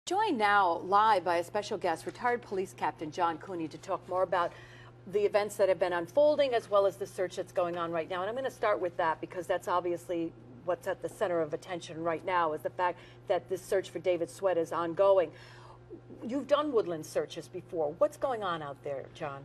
Joined now live by a special guest, retired police captain John Cooney, to talk more about the events that have been unfolding as well as the search that's going on right now. And I'm going to start with that because that's obviously what's at the center of attention right now, is the fact that this search for David Sweat is ongoing. You've done woodland searches before. What's going on out there, John?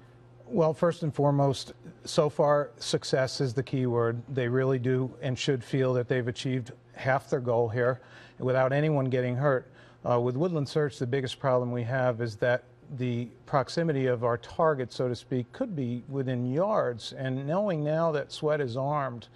Well, first and foremost, so far, success is the key word. They really do and should feel that they've achieved half their goal here without anyone getting hurt. With woodland search, the biggest problem we have is that the proximity of our target, so to speak, could be within yards. And knowing now that Sweat is armed,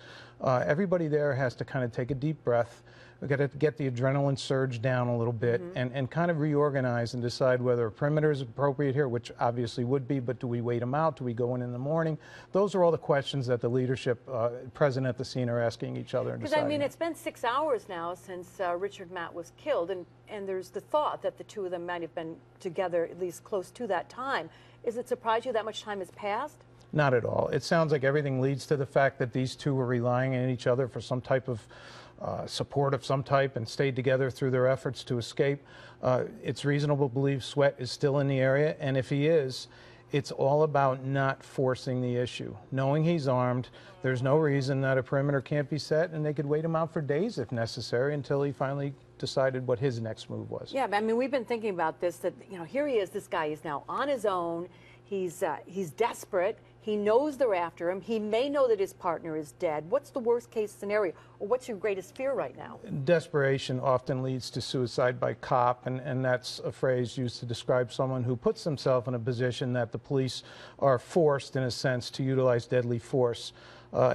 everybody there has to kind of take a deep breath. We've got to get the adrenaline surge down a little bit and kind of reorganize and decide whether a perimeter is appropriate here, which obviously would be, but do we wait them out? Do we go in the morning? Those are all the questions that the leadership present at the scene are asking each other. Because, I mean, it's been 6 hours now since Richard Matt was killed, and there's the thought that the two of them might have been together at least close to that time. Is it surprised you that much time has passed? Not at all. It sounds like everything leads to the fact that these two were relying on each other for some type of support of some type and stayed together through their efforts to escape. It's reasonable to believe Sweat is still in the area, and if he is, it's all about not forcing the issue. Knowing he's armed, there's no reason that a perimeter can't be set, and they could wait him out for days if necessary until he finally decided what his next move was. Yeah, I mean, we've been thinking about this, that, you know, here he is, this guy is now on his own. He's desperate. He knows they're after him. He may know that his partner is dead. What's the worst case scenario? Or what's your greatest fear right now? Desperation often leads to suicide by cop, and that's a phrase used to describe someone who puts themselves in a position that the police are forced, in a sense, to utilize deadly force.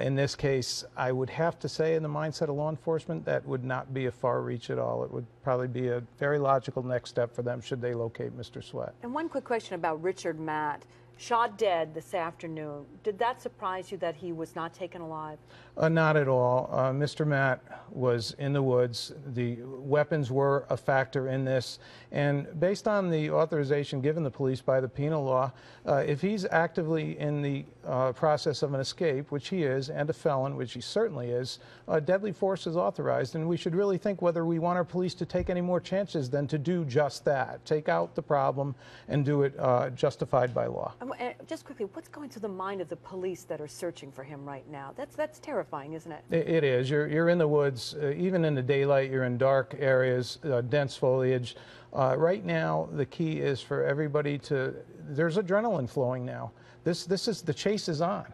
In this case, I would have to say, in the mindset of law enforcement, that would not be a far reach at all. It would probably be a very logical next step for them should they locate Mr. Sweat. And one quick question about Richard Matt. Shot dead this afternoon. Did that surprise you that he was not taken alive? Not at all. Mr. Matt was in the woods. The weapons were a factor in this. And based on the authorization given the police by the penal law, if he's actively in the process of an escape, which he is, and a felon, which he certainly is, deadly force is authorized. And we should really think whether we want our police to take any more chances than to do just that. Take out the problem and do it justified by law. And just quickly, what's going through the mind of the police that are searching for him right now? That's terrifying, isn't it? It is. You're in the woods. Even in the daylight, you're in dark areas, dense foliage. Right now, the key is for everybody to, there's adrenaline flowing now. This is, the chase is on.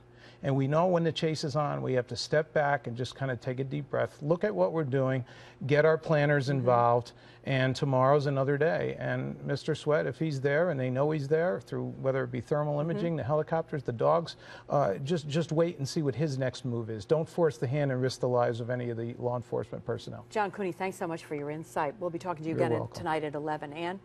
And we know when the chase is on, we have to step back and just kind of take a deep breath, look at what we're doing, get our planners involved, and tomorrow's another day. And Mr. Sweat, if he's there and they know he's there, through whether it be thermal imaging, the helicopters, the dogs, just wait and see what his next move is. Don't force the hand and risk the lives of any of the law enforcement personnel. John Cooney, thanks so much for your insight. We'll be talking to you again tonight at 11. Ann?